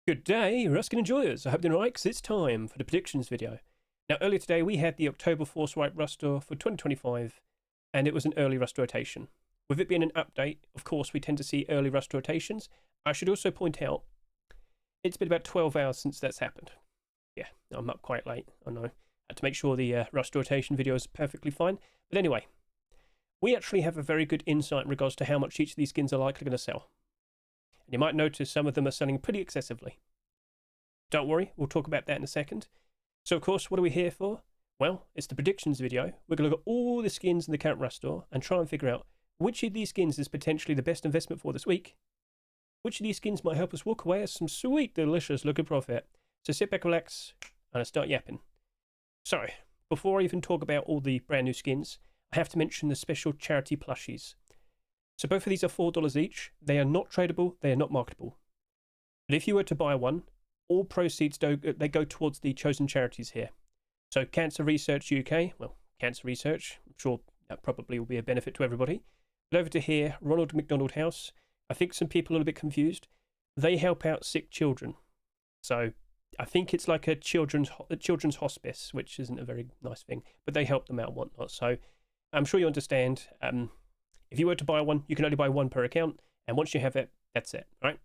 Good day, Ruskin enjoyers. I hope you're right, because it's time for the predictions video. Now, earlier today, we had the October Force Wipe Rustore for 2025, and it was an early rust rotation. With it being an update, of course, we tend to see early rust rotations. I should also point out, it's been about 12 hours since that's happened. Yeah, I'm up quite late, I know. I had to make sure the rust rotation video is perfectly fine. But anyway, we actually have a very good insight in regards to how much each of these skins are likely going to sell. And you might notice some of them are selling pretty excessively. Don't worry, we'll talk about that in a second. So, of course, what are we here for? Well, it's the predictions video. We're going to look at all the skins in the current Rustore and try and figure out which of these skins is potentially the best investment for this week. Which of these skins might help us walk away as some sweet, delicious looking profit. So sit back, relax, and I'll start yapping. So, before I even talk about all the brand new skins, I have to mention the special charity plushies. So both of these are $4 each. They are not tradable, they are not marketable. But if you were to buy one, all proceeds they go towards the chosen charities here. So Cancer Research UK, well, Cancer Research, I'm sure that probably will be a benefit to everybody. But over to here, Ronald McDonald House. I think some people are a little bit confused. They help out sick children. So I think it's like a children's hospice, which isn't a very nice thing, but they help them out and whatnot. So I'm sure you understand. If you were to buy one, you can only buy one per account, and once you have it, that's it, right?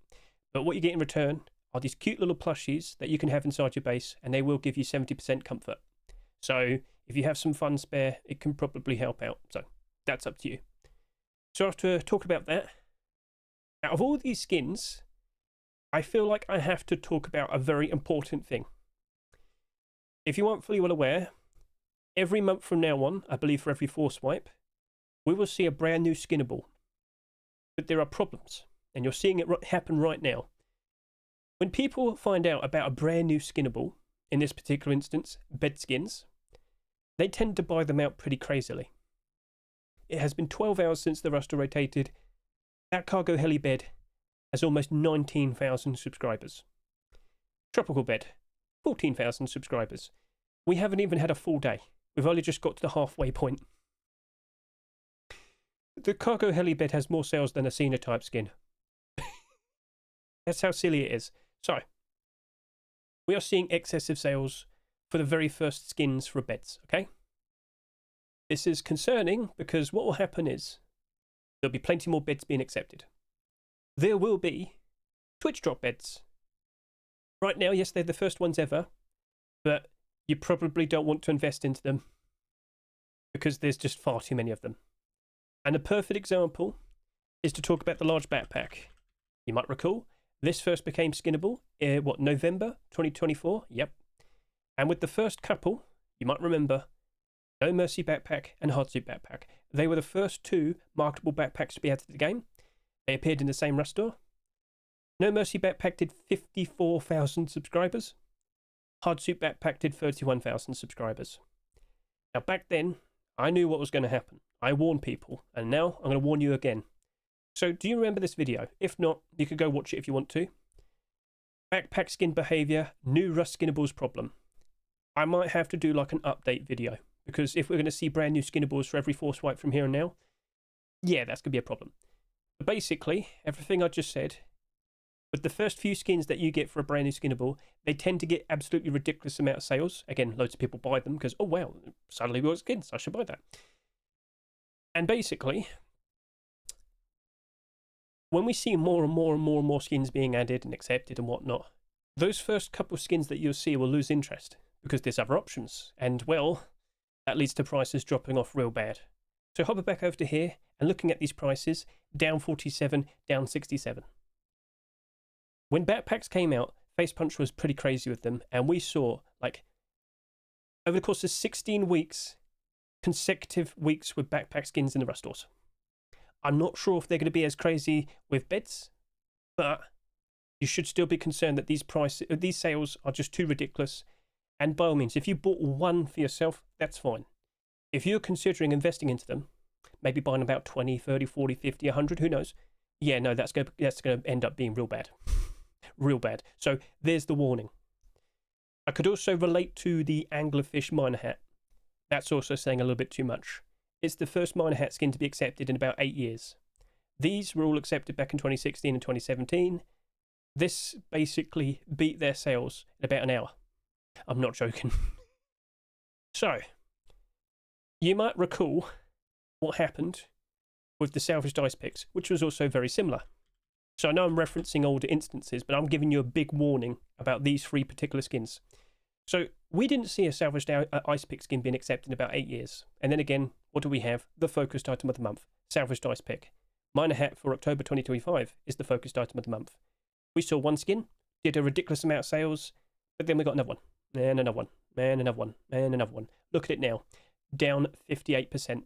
But what you get in return are these cute little plushies that you can have inside your base, and they will give you 70% comfort. So if you have some funds spare, it can probably help out. So that's up to you. So after talk about that, out of all these skins, I feel like I have to talk about a very important thing. If you aren't fully well aware, every month from now on, I believe for every Force Wipe, we will see a brand new Skinnable. But there are problems, and you're seeing it happen right now. When people find out about a brand new Skinnable, in this particular instance, bed skins, they tend to buy them out pretty crazily. It has been 12 hours since the Rustore rotated. That cargo heli bed has almost 19,000 subscribers. Tropical bed, 14,000 subscribers. We haven't even had a full day. We've only just got to the halfway point. The cargo heli bed has more sales than a Sinotype skin. That's how silly it is. So, we are seeing excessive sales for the very first skins for beds, okay? This is concerning because what will happen is there'll be plenty more beds being accepted. There will be Twitch drop beds. Right now, yes, they're the first ones ever, but you probably don't want to invest into them because there's just far too many of them. And a perfect example is to talk about the large backpack. You might recall, this first became Skinnable, November 2024? Yep. And with the first couple, you might remember, No Mercy backpack and Hardsuit backpack. They were the first two marketable backpacks to be added to the game. They appeared in the same Rustore. No Mercy backpack did 54,000 subscribers. Hardsuit backpack did 31,000 subscribers. Now back then, I knew what was going to happen. I warned people, and now I'm going to warn you again. So, do you remember this video? If not, you could go watch it if you want to. Backpack skin behaviour, new Rust Skinnables problem. I might have to do like an update video, because if we're going to see brand new Skinnables for every Force Wipe from here and now, yeah, that's going to be a problem. But basically, everything I just said, with the first few skins that you get for a brand new Skinnable, they tend to get absolutely ridiculous amount of sales. Again, loads of people buy them because, oh wow, suddenly we've got skins, I should buy that. And basically, when we see more and more and more and more skins being added and accepted and whatnot, those first couple of skins that you'll see will lose interest because there's other options. And well, that leads to prices dropping off real bad. So hopping back over to here and looking at these prices, down 47, down 67. When backpacks came out, Face Punch was pretty crazy with them, and we saw, like, over the course of 16 weeks, consecutive weeks with backpack skins in the Rustores. I'm not sure if they're going to be as crazy with beds, but you should still be concerned that these sales are just too ridiculous. And by all means, if you bought one for yourself, that's fine. If you're considering investing into them, maybe buying about 20, 30, 40, 50, 100, who knows? Yeah, no, that's going to end up being real bad. Real bad. So there's the warning. I could also relate to the anglerfish miner hat. That's also saying a little bit too much. It's the first miner hat skin to be accepted in about 8 years. These were all accepted back in 2016 and 2017. This basically beat their sales in about an hour. I'm not joking. So, you might recall what happened with the salvaged ice picks, which was also very similar. So I know I'm referencing older instances, but I'm giving you a big warning about these 3 particular skins. So we didn't see a salvaged ice pick skin being accepted in about 8 years. And then again, what do we have? The focused item of the month, salvaged ice pick. Miner hat for October 2025 is the focused item of the month. We saw one skin, did a ridiculous amount of sales, but then we got another one, and another one, and another one, and another one. Look at it now, down 58%.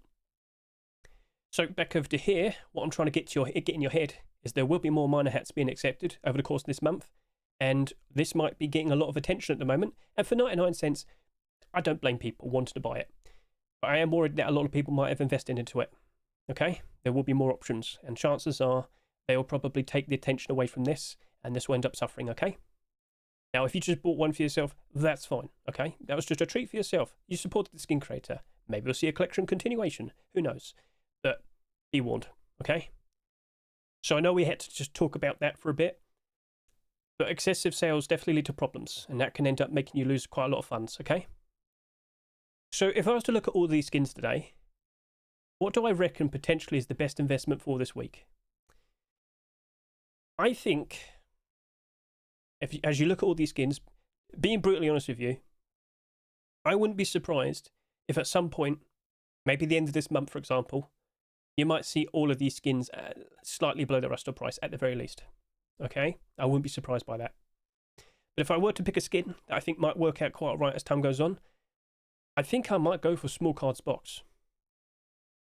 So back over to here, what I'm trying to get in your head is there will be more miner hats being accepted over the course of this month, and this might be getting a lot of attention at the moment. And for 99 cents, I don't blame people wanting to buy it. But I am worried that a lot of people might have invested into it. Okay, there will be more options, and chances are they will probably take the attention away from this, and this will end up suffering. Okay. Now, if you just bought one for yourself, that's fine. Okay, that was just a treat for yourself. You supported the skin creator. Maybe we'll see a collection continuation. Who knows? But be warned. Okay. So I know we had to just talk about that for a bit, but excessive sales definitely lead to problems, and that can end up making you lose quite a lot of funds. Okay. So if I was to look at all these skins today, what do I reckon potentially is the best investment for this week? I think, as you look at all these skins, being brutally honest with you, I wouldn't be surprised if at some point, maybe the end of this month, for example, you might see all of these skins slightly below the rest of price at the very least. Okay? I wouldn't be surprised by that. But if I were to pick a skin that I think might work out quite right as time goes on, I think I might go for small cards box.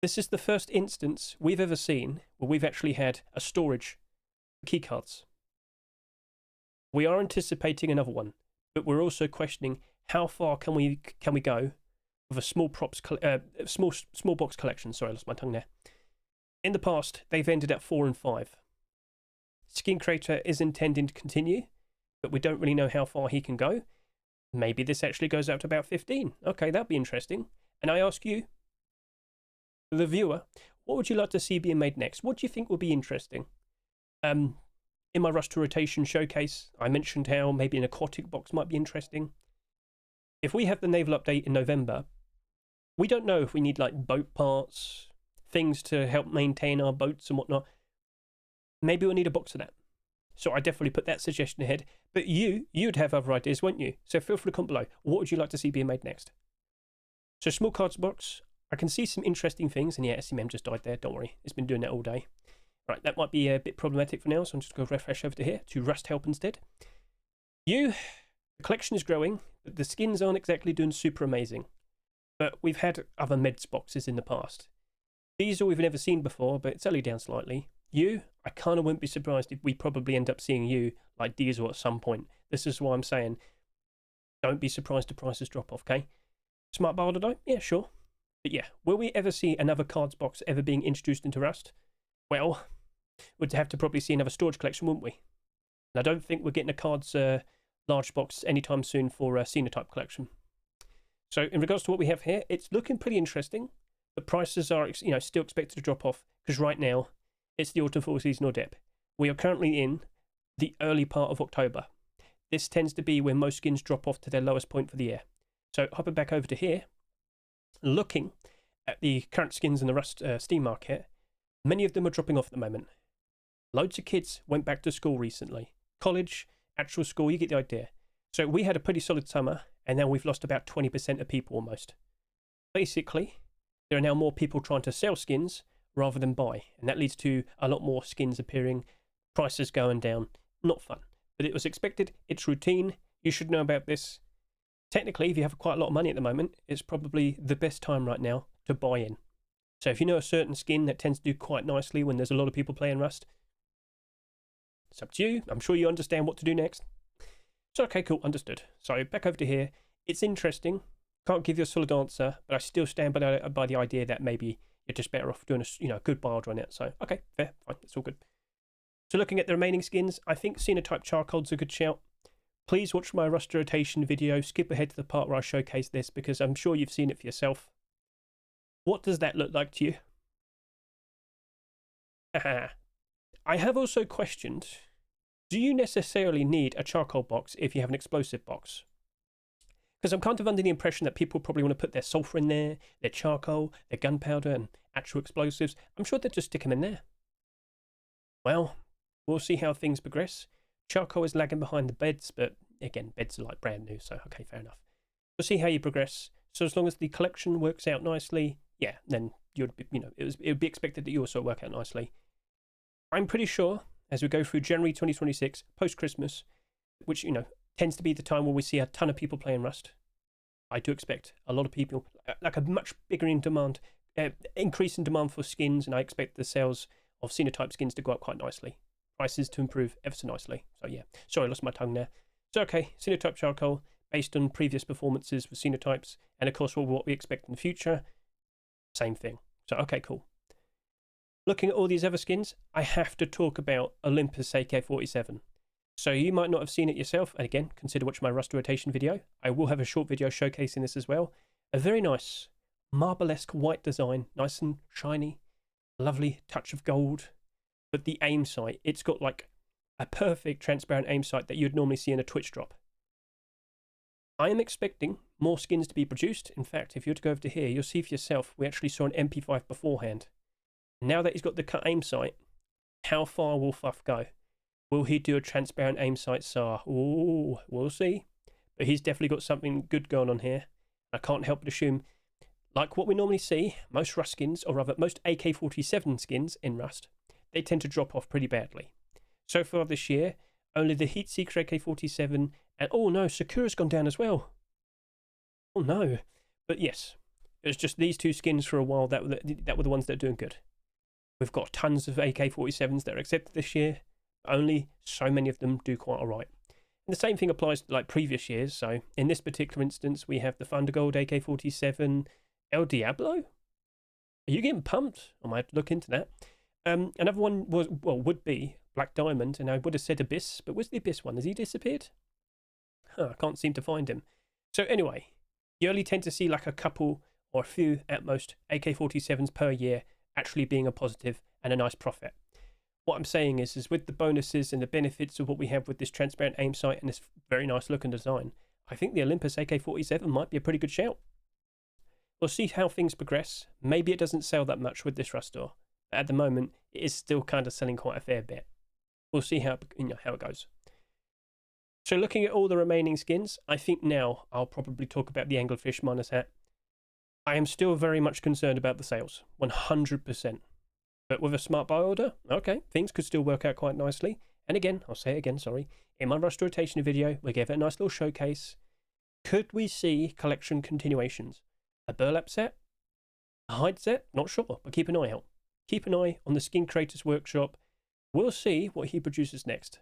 This is the first instance we've ever seen where we've actually had a storage for key cards. We are anticipating another one, but we're also questioning how far can we go with a small small box collection. Sorry, I lost my tongue there. In the past, they've ended at 4 and 5. Skin Creator is intending to continue, but we don't really know how far he can go. Maybe this actually goes out to about 15. Okay, that'd be interesting. And I ask you, the viewer, what would you like to see being made next? What do you think would be interesting? In my Rust to Rotation showcase, I mentioned how maybe an aquatic box might be interesting. If we have the naval update in November, we don't know if we need like boat parts, things to help maintain our boats and whatnot. Maybe we'll need a box of that. So I definitely put that suggestion ahead. But you'd have other ideas, won't you? So feel free to comment below. What would you like to see being made next? So small cards box, I can see some interesting things. And yeah, SMM just died there. Don't worry. It's been doing that all day. Right, that might be a bit problematic for now. So I'm just going to refresh over to here to Rust Help instead. The collection is growing, but the skins aren't exactly doing super amazing. But we've had other meds boxes in the past. Diesel we've never seen before, but it's only down slightly. I kind of wouldn't be surprised if we probably end up seeing you like Diesel at some point. This is why I'm saying, don't be surprised if prices drop off, okay? Smart Barter die? Yeah, sure. But yeah, will we ever see another cards box ever being introduced into Rust? Well, we'd have to probably see another storage collection, wouldn't we? And I don't think we're getting a cards large box anytime soon for a Sinotype collection. So in regards to what we have here, it's looking pretty interesting. The prices are, still expected to drop off because right now it's the autumn fall seasonal dip. We are currently in the early part of October. This tends to be when most skins drop off to their lowest point for the year. So hopping back over to here, looking at the current skins in the Rust Steam market, many of them are dropping off at the moment. Loads of kids went back to school recently. College, actual school, you get the idea. So we had a pretty solid summer, and now we've lost about 20% of people almost. Basically, there are now more people trying to sell skins rather than buy, and that leads to a lot more skins appearing, prices going down. Not fun, but it was expected. It's routine. You should know about this. Technically, if you have quite a lot of money at the moment, it's probably the best time right now to buy in. So if you know a certain skin that tends to do quite nicely when there's a lot of people playing Rust, it's up to you. I'm sure you understand what to do next. So okay, cool, understood. So back over to here. It's interesting. Can't give you a solid answer, but I still stand by the idea that maybe you're just better off doing a good buy order on it. So okay, fair, fine, it's all good. So looking at the remaining skins, I think Sinotype Charcoal's a good shout. Please watch my Rust Rotation video. Skip ahead to the part where I showcase this because I'm sure you've seen it for yourself. What does that look like to you? I have also questioned Do you necessarily need a charcoal box if you have an explosive box? Because I'm kind of under the impression that people probably want to put their sulfur in there, their charcoal, their gunpowder, and actual explosives. I'm sure they'd just stick them in there. Well, we'll see how things progress. Charcoal is lagging behind the beds, but again, beds are like brand new, so okay, fair enough. We'll see how you progress. So as long as the collection works out nicely, yeah, then you'd be, it would be expected that you also work out nicely. I'm pretty sure as we go through January 2026, post Christmas, which tends to be the time where we see a ton of people playing Rust. I do expect a lot of people, like a much bigger increase in demand for skins, and I expect the sales of Sinotype skins to go up quite nicely. Prices to improve ever so nicely. So yeah, sorry, I lost my tongue there. So okay, Sinotype charcoal, based on previous performances with Sinotypes, and of course what we expect in the future, same thing. So okay, cool. Looking at all these other skins, I have to talk about Olympus AK47. So you might not have seen it yourself, and again, consider watching my Rust rotation video. I will have a short video showcasing this as well. A very nice marble-esque white design, nice and shiny, lovely touch of gold. But the aim sight, it's got like a perfect transparent aim sight that you'd normally see in a Twitch drop. I am expecting more skins to be produced. In fact, if you were to go over to here, you'll see for yourself, we actually saw an MP5 beforehand. Now that he's got the cut aim sight, how far will Fuff go? Will he do a transparent aim sight SAR? Ooh, we'll see. But he's definitely got something good going on here. I can't help but assume, like what we normally see, most Rust skins, or rather most AK47 skins in Rust, they tend to drop off pretty badly. So far this year, only the Heatseeker AK47 and, oh no, Sakura's gone down as well. Oh no. But yes, it was just these two skins for a while that were the ones that are doing good. We've got tons of AK47s that are accepted this year. Only so many of them do quite alright. And the same thing applies to like previous years. So in this particular instance, we have the Thundergold AK47, El Diablo. Are you getting pumped? I might have to look into that. Another one would be Black Diamond, and I would have said Abyss, but where's the Abyss one? Has he disappeared? I can't seem to find him. So anyway, you only tend to see like a couple or a few at most AK47s per year actually being a positive and a nice profit. What I'm saying is with the bonuses and the benefits of what we have with this transparent aim sight and this very nice look and design, I think the Olympus AK47 might be a pretty good shout. We'll see how things progress. Maybe it doesn't sell that much with this Rust store. But at the moment, it is still kind of selling quite a fair bit. We'll see how it goes. So looking at all the remaining skins, I think now I'll probably talk about the Anglerfish Miner's Hat. I am still very much concerned about the sales, 100%. But with a smart buy order, okay, things could still work out quite nicely. And again, I'll say it again, sorry, in my Rust rotation video, we gave it a nice little showcase. Could we see collection continuations? A burlap set? A hide set? Not sure, but keep an eye out. Keep an eye on the Skin Creators Workshop. We'll see what he produces next.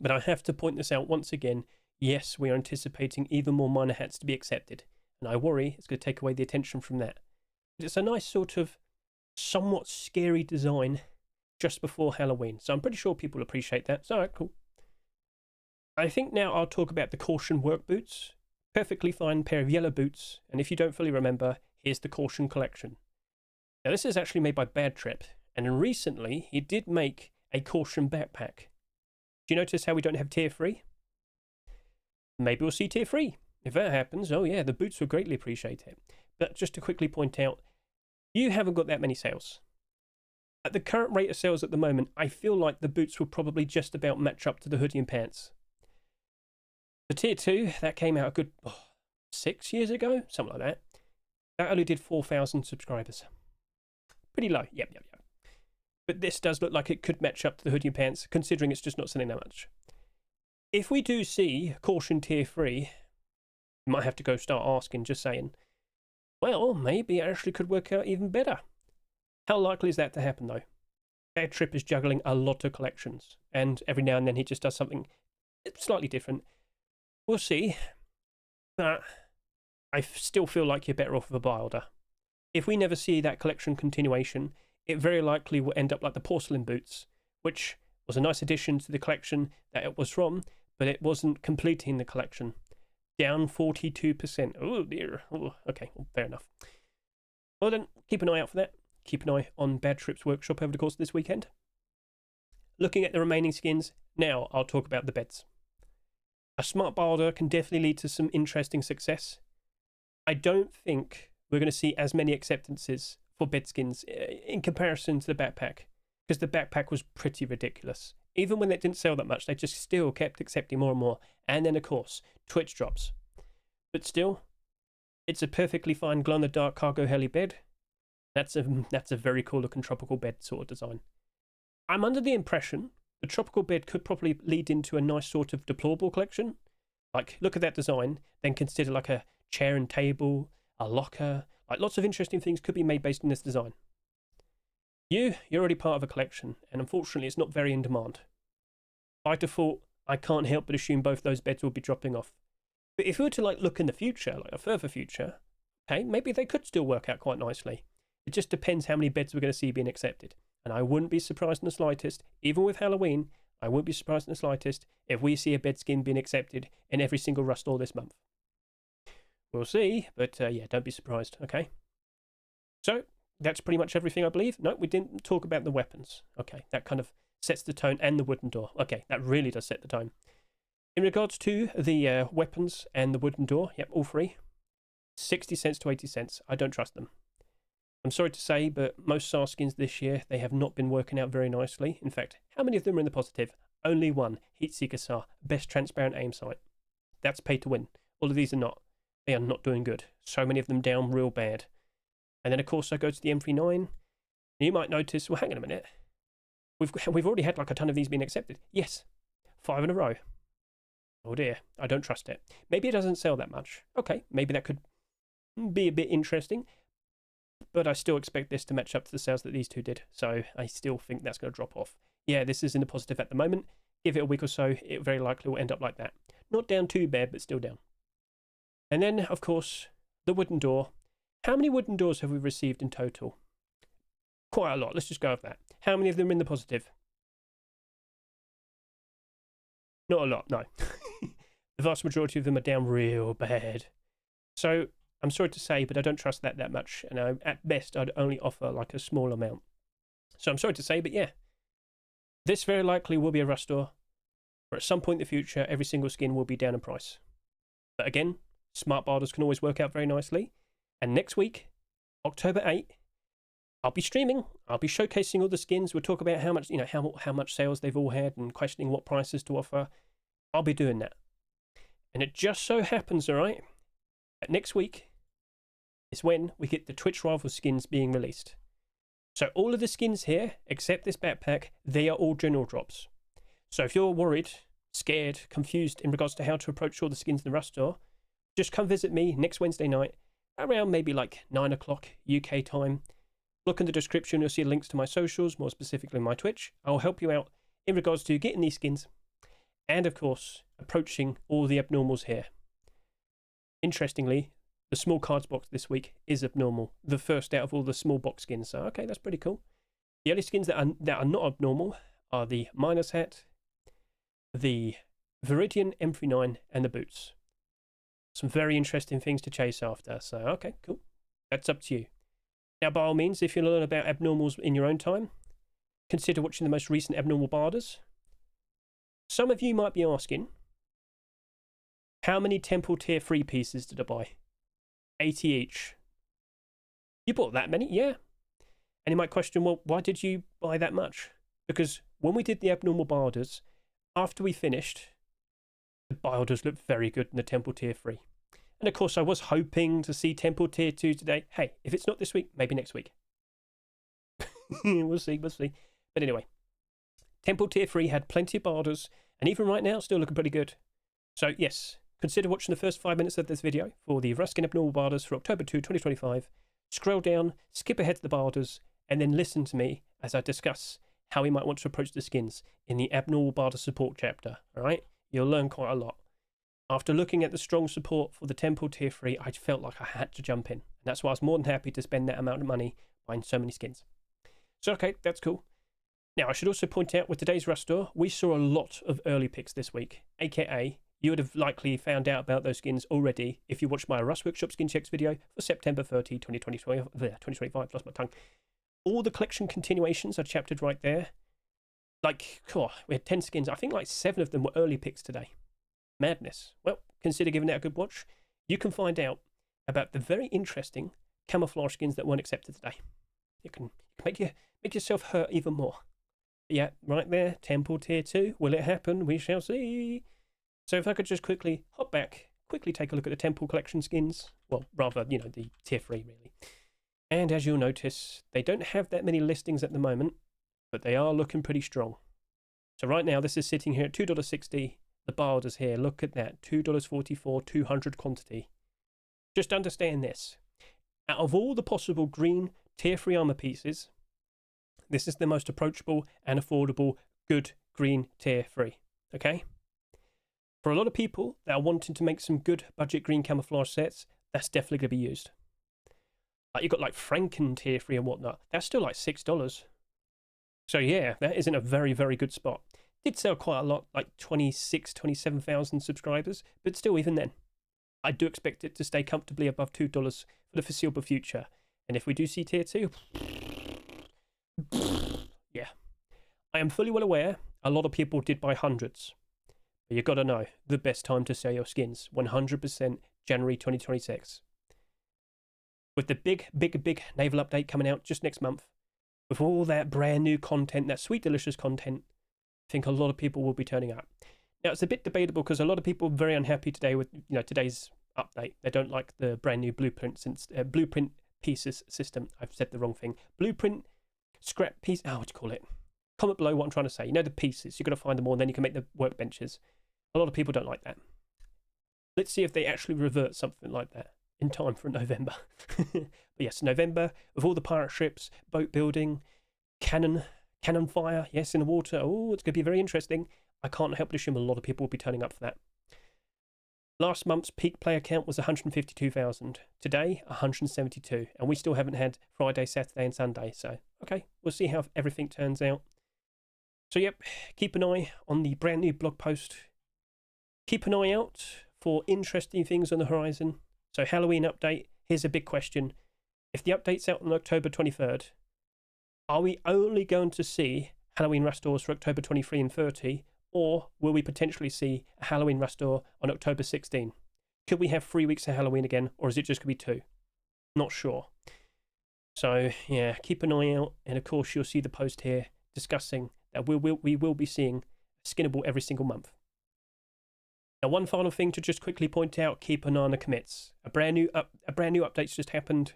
But I have to point this out once again. Yes, we are anticipating even more miner hats to be accepted. And I worry it's going to take away the attention from that. But it's a nice sort of somewhat scary design just before Halloween. So I'm pretty sure people appreciate that. So, alright, cool. I think now I'll talk about the Caution work boots. Perfectly fine pair of yellow boots. And if you don't fully remember, here's the Caution collection. Now this is actually made by Bad Trip. And recently he did make a Caution backpack. Do you notice how we don't have tier 3? Maybe we'll see tier 3. If that happens, oh yeah, the boots will greatly appreciate it. But just to quickly point out, you haven't got that many sales. At the current rate of sales at the moment, I feel like the boots will probably just about match up to the hoodie and pants. The tier 2, that came out a good 6 years ago, something like that. That only did 4,000 subscribers. Pretty low, yep. But this does look like it could match up to the hoodie and pants, considering it's just not selling that much. If we do see Caution tier 3, you might have to go start asking, just saying, well, maybe it actually could work out even better. How likely is that to happen, though? Bad Trip is juggling a lot of collections, and every now and then he just does something slightly different. We'll see, but I still feel like you're better off with a buy order. If we never see that collection continuation, it very likely will end up like the porcelain boots, which was a nice addition to the collection that it was from, but it wasn't completing the collection. Down 42%. Oh dear. Oh, okay, well, fair enough. Well then, keep an eye out for that. Keep an eye on Bad Trip's workshop over the course of this weekend. looking at the remaining skins, now I'll talk about the beds. A smart builder can definitely lead to some interesting success. I don't think we're going to see as many acceptances for bed skins in comparison to the backpack, because the backpack was pretty ridiculous. Even when it didn't sell that much, they just still kept accepting more and more. And then, of course, Twitch drops. But still, it's a perfectly fine glow-in-the-dark cargo heli bed. That's a very cool looking tropical bed sort of design. I'm under the impression the tropical bed could probably lead into a nice sort of deplorable collection. Like, look at that design, then consider like a chair and table, a locker. Like, lots of interesting things could be made based on this design. You're already part of a collection, and unfortunately it's not very in demand. By default, I can't help but assume both those beds will be dropping off. But if we were to like look in the future, like a further future, okay, maybe they could still work out quite nicely. It just depends how many beds we're going to see being accepted. And I wouldn't be surprised in the slightest, even with Halloween, I wouldn't be surprised in the slightest if we see a bed skin being accepted in every single Rust store this month. We'll see, but yeah, don't be surprised, okay? So, that's pretty much everything, I believe. No, we didn't talk about the weapons. Okay, that kind of sets the tone, and the wooden door. Okay, that really does set the tone. In regards to the weapons and the wooden door, yep, all three, 60 cents to 80 cents. I don't trust them. I'm sorry to say, but most SAR skins this year, they have not been working out very nicely. In fact, how many of them are in the positive? Only one, Heatseeker SAR, best transparent aim sight. That's pay to win. All of these are not. They are not doing good. So many of them down real bad. And then, of course, I go to the M39. You might notice, well, hang on a minute. We've already had like a ton of these being accepted. Yes, 5 in a row. Oh dear, I don't trust it. Maybe it doesn't sell that much. Okay, maybe that could be a bit interesting. But I still expect this to match up to the sales that these two did. So I still think that's going to drop off. Yeah, this is in the positive at the moment. Give it a week or so, it very likely will end up like that. Not down too bad, but still down. And then, of course, the wooden door. How many wooden doors have we received in total? Quite a lot. Let's just go with that. How many of them are in the positive? Not a lot, no. The vast majority of them are down real bad. So, I'm sorry to say, but I don't trust that much. And at best, I'd only offer like a small amount. So I'm sorry to say, but yeah. This very likely will be a Rust store. Or at some point in the future, every single skin will be down in price. But again, smart builders can always work out very nicely. And next week, October 8th, I'll be streaming. I'll be showcasing all the skins. We'll talk about how much, how much sales they've all had and questioning what prices to offer. I'll be doing that. And it just so happens, all right, that next week is when we get the Twitch rival skins being released. So all of the skins here, except this backpack, they are all general drops. So if you're worried, scared, confused in regards to how to approach all the skins in the Rust store, just come visit me next Wednesday night around maybe like 9 o'clock UK time. Look in the description, you'll see links to my socials, more specifically my Twitch. I'll help you out in regards to getting these skins and, of course, approaching all the abnormals here. Interestingly, the small cards box this week is abnormal, the first out of all the small box skins, so okay, that's pretty cool. The only skins that are not abnormal are the Miner's Hat, the Viridian M39, and the boots. Some very interesting things to chase after, so okay, cool. That's up to you. Now, by all means, if you learn about abnormals in your own time, consider watching the most recent abnormal barders. Some of you might be asking, how many Temple Tier 3 pieces did I buy? 80 each. You bought that many? Yeah. And you might question, well, why did you buy that much? Because when we did the abnormal barders, after we finished, the barders looked very good in the Temple Tier 3. And of course, I was hoping to see Temple Tier 2 today. Hey, if it's not this week, maybe next week. We'll see. But anyway, Temple Tier 3 had plenty of barders, and even right now, still looking pretty good. So yes, consider watching the first 5 minutes of this video for the Ruskin Abnormal Barders for October 2, 2025. Scroll down, skip ahead to the barders, and then listen to me as I discuss how we might want to approach the skins in the Abnormal Barder Support chapter. Alright? You'll learn quite a lot. After looking at the strong support for the Temple Tier 3, I felt like I had to jump in. And that's why I was more than happy to spend that amount of money buying so many skins. So okay, that's cool. Now, I should also point out, with today's Rust store, we saw a lot of early picks this week, aka you would have likely found out about those skins already if you watched my Rust Workshop Skin Checks video for September 30, 2025, lost my tongue. All the collection continuations are chaptered right there. Like, oh, we had 10 skins. I think like 7 of them were early picks today. Madness. Well, consider giving that a good watch. You can find out about the very interesting camouflage skins that weren't accepted today. You can make yourself hurt even more. Yeah, right there, Temple Tier 2. Will it happen? We shall see. So if I could just quickly hop back, quickly take a look at the Temple Collection skins. Well, rather, the Tier 3, really. And as you'll notice, they don't have that many listings at the moment, but they are looking pretty strong. So right now, this is sitting here at $2.60. The bar orders here, look at that, $2.44, 200 quantity. Just understand this. Out of all the possible green Tier 3 armor pieces, this is the most approachable and affordable good green Tier 3, okay? For a lot of people that are wanting to make some good budget green camouflage sets, that's definitely going to be used. Like you've got like Franken Tier 3 and whatnot, that's still like $6. So yeah, that isn't a very, very good spot. Did sell quite a lot, like 27,000 subscribers, but still, even then, I do expect it to stay comfortably above $2 for the foreseeable future. And if we do see Tier 2, yeah. I am fully well aware a lot of people did buy hundreds. But you got to know, the best time to sell your skins, 100% January 2026. With the big naval update coming out just next month, with all that brand new content, that sweet, delicious content, I think a lot of people will be turning up. Now, it's a bit debatable because a lot of people are very unhappy today with today's update. They don't like the brand new blueprint pieces system. I've said the wrong thing. Blueprint scrap piece. Oh, what do you call it? Comment below what I'm trying to say. The pieces. You've got to find them all, and then you can make the workbenches. A lot of people don't like that. Let's see if they actually revert something like that in time for November. But yes, November, with all the pirate ships, boat building, cannon fire, yes, in the water. Oh, it's going to be very interesting. I can't help but assume a lot of people will be turning up for that. Last month's peak player count was 152,000. Today, 172. And we still haven't had Friday, Saturday, and Sunday. So, okay, we'll see how everything turns out. So, yep, keep an eye on the brand new blog post. Keep an eye out for interesting things on the horizon. So, Halloween update. Here's a big question. If the update's out on October 23rd, are we only going to see Halloween restores for October 23 and 30, or will we potentially see a Halloween restore on October 16? Could we have 3 weeks of Halloween again, or is it just going to be 2? Not sure. So, yeah, keep an eye out, and of course you'll see the post here discussing that we will be seeing Skinnable every single month. Now, one final thing to just quickly point out, keep an eye on the commits. A brand new update's just happened.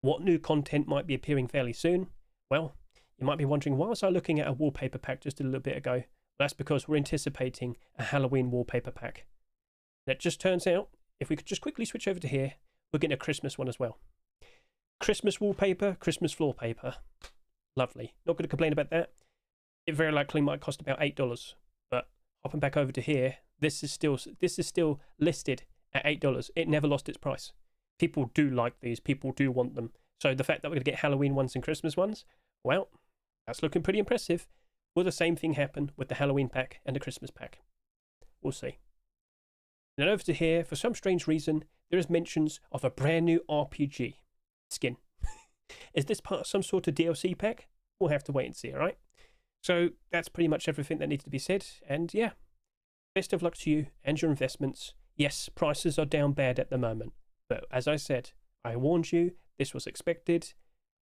What new content might be appearing fairly soon? Well, you might be wondering, why was I looking at a wallpaper pack just a little bit ago? Well, that's because we're anticipating a Halloween wallpaper pack. And it just turns out, if we could just quickly switch over to here, we're getting a Christmas one as well. Christmas wallpaper, Christmas floor paper. Lovely. Not going to complain about that. It very likely might cost about $8. But hopping back over to here, this is still listed at $8. It never lost its price. People do like these. People do want them. So the fact that we're going to get Halloween ones and Christmas ones, well, that's looking pretty impressive. Will the same thing happen with the Halloween pack and the Christmas pack? We'll see. And then over to here, for some strange reason, there is mentions of a brand new RPG skin. Is this part of some sort of DLC pack? We'll have to wait and see, alright? So that's pretty much everything that needs to be said. And yeah, best of luck to you and your investments. Yes, prices are down bad at the moment. But as I said, I warned you, this was expected.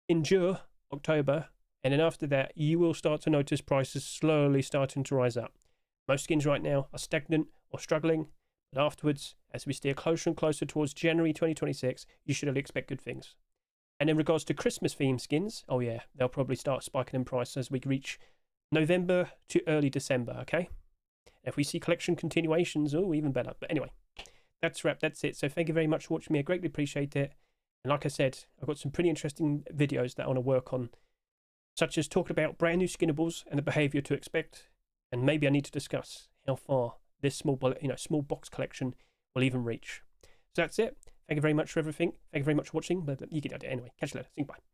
Endure October, and then after that, you will start to notice prices slowly starting to rise up. Most skins right now are stagnant or struggling, but afterwards, as we steer closer and closer towards January 2026, you should only expect good things. And in regards to Christmas themed skins, oh yeah, they'll probably start spiking in price as we reach November to early December, okay? If we see collection continuations, oh, even better. But anyway, that's a wrap, that's it. So thank you very much for watching me, I greatly appreciate it. And like I said, I've got some pretty interesting videos that I want to work on, such as talking about brand new Skinnables and the behaviour to expect, and maybe I need to discuss how far this small box collection will even reach. So that's it. Thank you very much for everything. Thank you very much for watching. But you get it anyway. Catch you later. See you. Bye.